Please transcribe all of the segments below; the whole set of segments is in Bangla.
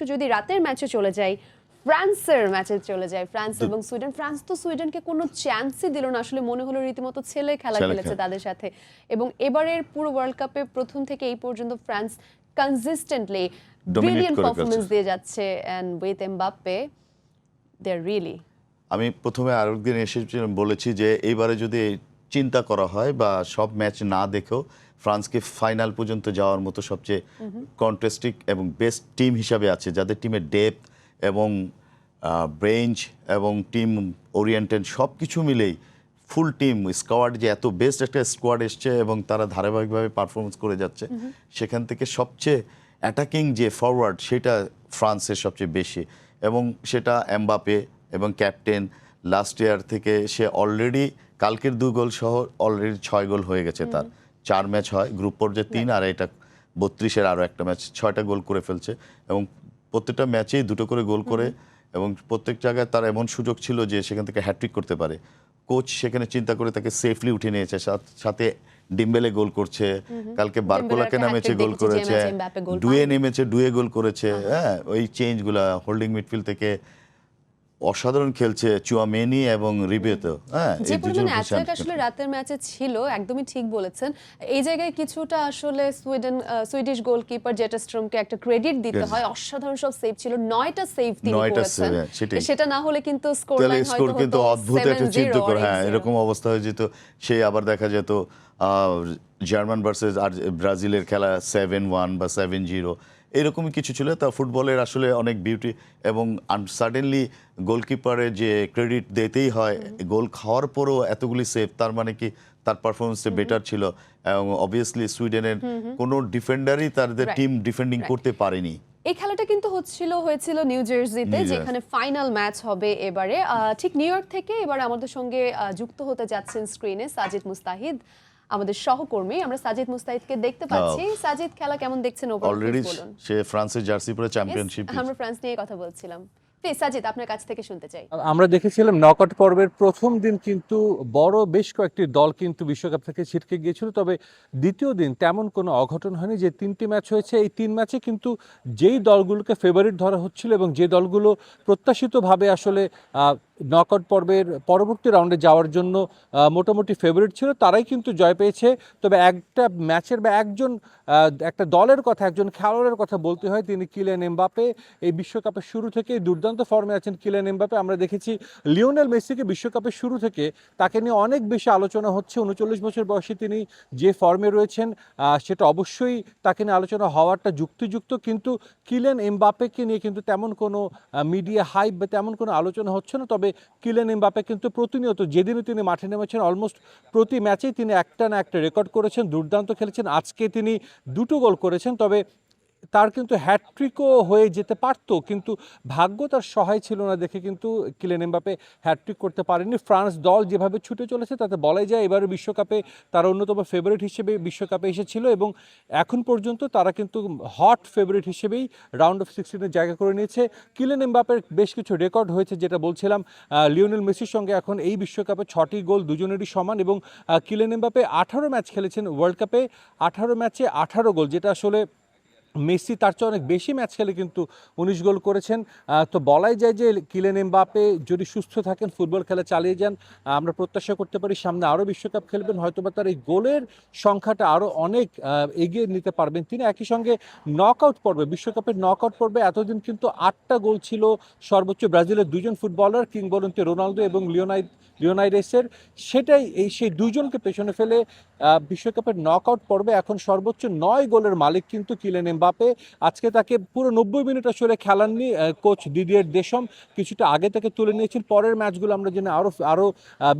একটু যদি রাতের ম্যাচে চলে যাই, ফ্রান্সের ম্যাচে চলে যায়, ফ্রান্স এবং সুইডেন। ফ্রান্স তো সুইডেনকে কোনো চান্সই দিল না, আসলে মনে হলো রীতিমতো ছেলে খেলা খেলেছে তাদের সাথে। এবং এবারের পুরো ওয়ার্ল্ড কাপে প্রথম থেকে এই পর্যন্ত ফ্রান্স কনসিস্টেন্টলি ব্রিলিয়ান্ট পারফরমেন্স দিয়ে যাচ্ছে, and with Mbappe they are really. আমি প্রথমে আরেকদিন এসে বলেছি যে এইবারে যদি চিন্তা করা হয় বা সব ম্যাচ না দেখেও ফ্রান্সকে ফাইনাল পর্যন্ত যাওয়ার মতো সবচেয়ে কন্টেস্টিং এবং বেস্ট টিম হিসাবে আছে, যাদের টিমের ডেপথ এবং ব্রেঞ্চ এবং টিম ওরিয়েন্টেড সব কিছু মিলেই ফুল টিম স্কোয়াড যে এত বেস্ট একটা স্কোয়াড এসছে এবং তারা ধারাবাহিকভাবে পারফরমেন্স করে যাচ্ছে, সেখান থেকে সবচেয়ে অ্যাটাকিং যে ফরওয়ার্ড সেটা ফ্রান্সের সবচেয়ে বেশি, এবং সেটা এমবাপে এবং ক্যাপ্টেন লাস্ট ইয়ার থেকে সে অলরেডি কালকের 2 গোল সহ অলরেডি 6 গোল হয়ে গেছে তার। 4 ম্যাচ হয়, গ্রুপ পর্যায়ে 3, আর এটা 32-এর আরও একটা ম্যাচ, 6টা গোল করে ফেলছে এবং প্রত্যেকটা ম্যাচেই 2টো করে গোল করে, এবং প্রত্যেক জায়গায় তার এমন সুযোগ ছিল যে সেখান থেকে হ্যাট্রিক করতে পারে। কোচ সেখানে চিন্তা করে তাকে সেফলি উঠে নিয়েছে, সাথে ডিম্বেলে গোল করছে, কালকে বারকোলাকে নামেছে গোল করেছে, ডুয়ে নেমেছে ডুয়ে গোল করেছে। হ্যাঁ, ওই চেঞ্জগুলা হোল্ডিং মিডফিল্ড থেকে অসাধারণ খেলছে চুয়ামেনি এবং রিবেতো। হ্যাঁ, যে পরিমাণে অ্যাটাক আসলে রাতের ম্যাচে ছিল, একদমই ঠিক বলেছেন। এই জায়গায় কিছুটা আসলে সুইডিশ গোলকিপার জেটাস্ট্রমকে একটা ক্রেডিট দিতে হয়, অসাধারণ সব সেভ ছিল, 9টা সেভ তিনি করেছেন। সেটা না হলে কিন্তু স্কোর লাইন হয়তো কিন্তু অদ্ভুত একটা চিন্তা করে, হ্যাঁ এরকম অবস্থা হয়ে যেত। সে আবার দেখা যেত জার্মান ভার্সেস আর ব্রাজিলের খেলা 7-1 বা 7-0 এরকমই কিছু ছিল। তা ফুটবলের আসলে অনেক বিউটি, এবং সাডেনলি গোলকিপারের যে ক্রেডিট দিতেই হয়, গোল খাওয়ার পরও এতগুলি সেভ, তার মানে কি তার পারফরমেন্সটা বেটার ছিল। এবং অবভিয়াসলি সুইডেনের কোনো ডিফেন্ডারই তাদের টিম ডিফেন্ডিং করতে পারেনি। এই খেলাটা কিন্তু হয়েছিল নিউ জার্সিতে, যেখানে ফাইনাল ম্যাচ হবে এবারে। ঠিক নিউ ইয়র্ক থেকে এবারে আমাদের সঙ্গে যুক্ত হতে যাচ্ছেন স্ক্রিনে সাজিদ মুস্তাহিদ, আমাদের সহকর্মী। আমরা সাজিদ মুস্তাহিদকে দেখতে পাচ্ছি। সাজিদ, খেলা কেমন দেখছেন? অলরেডি সে ফ্রান্সের জার্সি পরে চ্যাম্পিয়নশিপ, আমরা ফ্রান্স নিয়ে কথা বলছিলাম। প্লিজ সাজিদ, আপনার কাছ থেকে শুনতে চাই। আমরা দেখেছিলাম নকআউট পর্বের প্রথম দিন কিন্তু বড় বেশ কয়েকটি দল কিন্তু বিশ্বকাপ থেকে ছিটকে গিয়েছিল, তবে দ্বিতীয় দিন তেমন কোনো অঘটন হয়নি। যে 3টি ম্যাচ হয়েছে, এই 3 ম্যাচে কিন্তু যেই দলগুলোকে ফেভারিট ধরা হচ্ছিল এবং যে দলগুলো প্রত্যাশিতভাবে আসলে নকআউট পর্বের পরবর্তী রাউন্ডে যাওয়ার জন্য মোটামুটি ফেভারিট ছিল, তারাই কিন্তু জয় পেয়েছে। তবে একটা ম্যাচের বা একটা দলের কথা, একজন খেলোয়াড়ের কথা বলতে হয়, তিনি কিলিয়ান এমবাপে। এই বিশ্বকাপের শুরু থেকে দুর্দান্ত ফর্মে আছেন কিলিয়ান এমবাপে। আমরা দেখেছি লিওনেল মেসিকে বিশ্বকাপের শুরু থেকে তাকে নিয়ে অনেক বেশি আলোচনা হচ্ছে। 39 বছর বয়সে তিনি যে ফর্মে রয়েছেন, সেটা অবশ্যই তাকে নিয়ে আলোচনা হওয়াটা যুক্তিযুক্ত, কিন্তু কিলিয়ান এমবাপেকে নিয়ে কিন্তু তেমন কোনো মিডিয়া হাইপ বা তেমন কোনো আলোচনা হচ্ছে না। তবে কিলিয়ান এমবাপে কিন্তু প্রতিনিয়ত, যেদিনও তিনি মাঠে নেমেছেন, অলমোস্ট প্রতি ম্যাচেই তিনি একটা না একটা রেকর্ড করেছেন, দুর্দান্ত খেলেছেন। আজকে তিনি 2টো গোল করেছেন, তবে তার কিন্তু হ্যাটট্রিকও হয়ে যেতে পারতো, কিন্তু ভাগ্য তার সহায় ছিল না দেখে কিন্তু কিলিয়ান এমবাপে হ্যাটট্রিক করতে পারেনি। ফ্রান্স দল যেভাবে ছুটে চলেছে তাতে বলাই যায় এবারে বিশ্বকাপে তারা অন্যতম ফেভারিট হিসেবে বিশ্বকাপে এসেছিল, এবং এখন পর্যন্ত তারা কিন্তু হট ফেভারিট হিসেবেই রাউন্ড অফ 16-এর জায়গা করে নিয়েছে। কিলিয়ান এমবাপের বেশ কিছু রেকর্ড হয়েছে, যেটা বলছিলাম, লিওনেল মেসির সঙ্গে এখন এই বিশ্বকাপে 6টি গোল, দুজনেরই সমান। এবং কিলিয়ান এমবাপে 18 ম্যাচ খেলেছেন ওয়ার্ল্ড কাপে, 18 ম্যাচে 18 গোল, যেটা আসলে মেসি তার চেয়ে অনেক বেশি ম্যাচ খেলে কিন্তু 19 গোল করেছেন। তো বলাই যায় যে কিলিয়ান এমবাপে যদি সুস্থ থাকেন, ফুটবল খেলা চালিয়ে যান, আমরা প্রত্যাশা করতে পারি সামনে আরও বিশ্বকাপ খেলবেন, হয়তোবা তার এই গোলের সংখ্যাটা আরও অনেক এগিয়ে নিতে পারবেন তিনি। একই সঙ্গে নকআউট পর্বে, বিশ্বকাপের নকআউট পর্বে এতদিন কিন্তু 8টা গোল ছিল সর্বোচ্চ ব্রাজিলের 2জন ফুটবলার, কিংবদন্তি রোনালদো এবং লিওনাইডেসের। সেটাই সেই 2জনকে পেছনে ফেলে বিশ্বকাপের নকআউট পর্বে এখন সর্বোচ্চ 9 গোলের মালিক কিন্তু কিলিয়ান এমবাপে। আজকে তাকে পুরো 90 মিনিট আসলে খেলাননি কোচ দিদিয়ের দেশম, কিছুটা আগে থেকে তুলে নিয়েছেন। পরের ম্যাচগুলো আমরা জানি আরও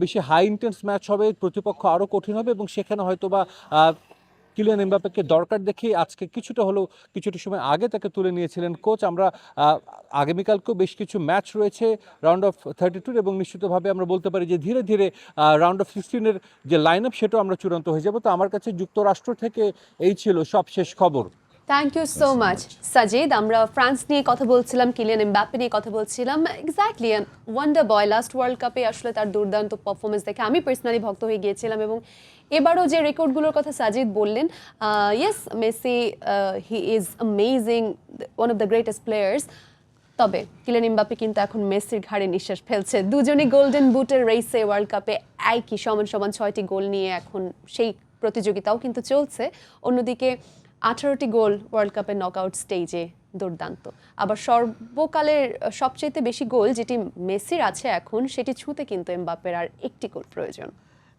বেশি হাই ইন্টেন্স ম্যাচ হবে, প্রতিপক্ষ আরও কঠিন হবে, এবং সেখানে হয়তোবা কিলিয়ান এমবাপেকে দরকার দেখে আজকে কিছুটা সময় আগে তাকে তুলে নিয়েছিলেন কোচ। আমরা আগামীকালকেও বেশ কিছু ম্যাচ রয়েছে রাউন্ড অফ 32, এবং নিশ্চিতভাবে আমরা বলতে পারি যে ধীরে ধীরে রাউন্ড অফ 16-এর যে লাইন আপ সেটাও আমরা চূড়ান্ত হয়ে যাব। তো আমার কাছে যুক্তরাষ্ট্র থেকে এই ছিল সবশেষ খবর। Thank you so much Sajid. আমরা ফ্রান্স নিয়ে কথা বলছিলাম, কিলিয়ান এমবাপ্পে নিয়ে কথা বলছিলাম। এক্স্যাক্টলি ওয়ান্ডার বয়, লাস্ট ওয়ার্ল্ড কাপে আসলে তার দুর্দান্ত পারফরমেন্স দেখে আমি পার্সোনালি ভক্ত হয়ে গিয়েছিলাম। এবং এবারও যে রেকর্ডগুলোর কথা সাজিদ বললেন, yes Messi he is amazing, one of the greatest players. তবে কিলিয়ান এমবাপ্পে কিন্তু এখন মেসির ঘাড়ে নিঃশ্বাস ফেলছে। দুজনই গোল্ডেন বুটের রেসে ওয়ার্ল্ড কাপে একই সমান সমান 6টি গোল নিয়ে এখন সেই প্রতিযোগিতাও কিন্তু চলছে। অন্যদিকে 18টি গোল ওয়ার্ল্ড কাপের নকআউট স্টেজে, দুর্দান্ত। আবার সর্বকালের সবচেয়ে বেশি গোল যেটি মেসির আছে এখন, সেটি ছুঁতে কিন্তু এমবাপ্পের আর একটি গোল প্রয়োজন।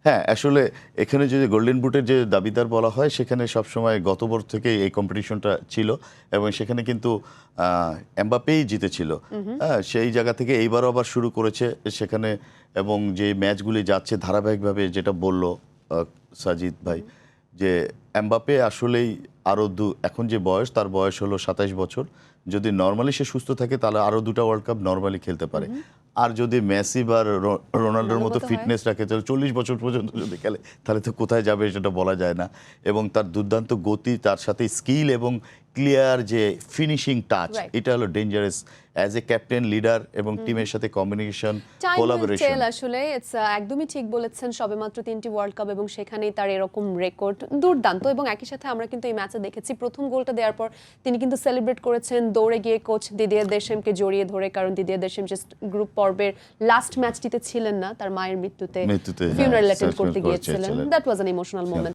হ্যাঁ, আসলে এখানে যদি গোল্ডেন বুটের যে দাবিদার বলা হয়, সেখানে সবসময় গতবার থেকে এই কম্পিটিশনটা ছিল এবং সেখানে কিন্তু এমবাপ্পেই জিতেছিল। হ্যাঁ, সেই জায়গা থেকে এইবারও আবার শুরু করেছে সেখানে, এবং যে ম্যাচগুলি যাচ্ছে ধারাবাহিকভাবে, যেটা বলল সাজিদ ভাই, যে এমবাপ্পে আসলেই আরও এখন যে বয়স, তার বয়স হলো 27 বছর। যদি নর্মালি সে সুস্থ থাকে তাহলে আরও 2টা ওয়ার্ল্ড কাপ নর্মালি খেলতে পারে। আর যদি মেসি বা রোনাল্ডোর মতো ফিটনেস রাখে, তাহলে 40 বছর পর্যন্ত যদি খেলে, তাহলে তো কোথায় যাবে সেটা বলা যায় না। এবং তার দুর্দান্ত গতি, তার সাথে স্কিল এবং ক্লিয়ার যে ফিনিশিং টাচ, এটা হলো dangerous as a captain, leader এবং টিমের সাথে কমিউনিকেশন, কোলাবোরেশন। আসলে একদমই ঠিক বলেছেন। সবেমাত্র 3টি ওয়ার্ল্ড কাপ এবং সেখানেই তার এরকম রেকর্ড, দুর্দান্ত। এবং একই সাথে আমরা কিন্তু এই ম্যাচে দেখেছি প্রথম গোলটা দেওয়ার পর তিনি কিন্তু সেলিব্রেট করেছেন, দৌড়ে গিয়ে কোচ দিদিয়ের দেশমকে জড়িয়ে ধরে, কারণ দিদিয়ের দেশম যে গ্রুপ পর্বের লাস্ট ম্যাচটিতে ছিলেন না, তার মায়ের মৃত্যুতে ফিউনারাল অ্যাটেন্ড করতে গিয়েছিলেন। That was an emotional moment.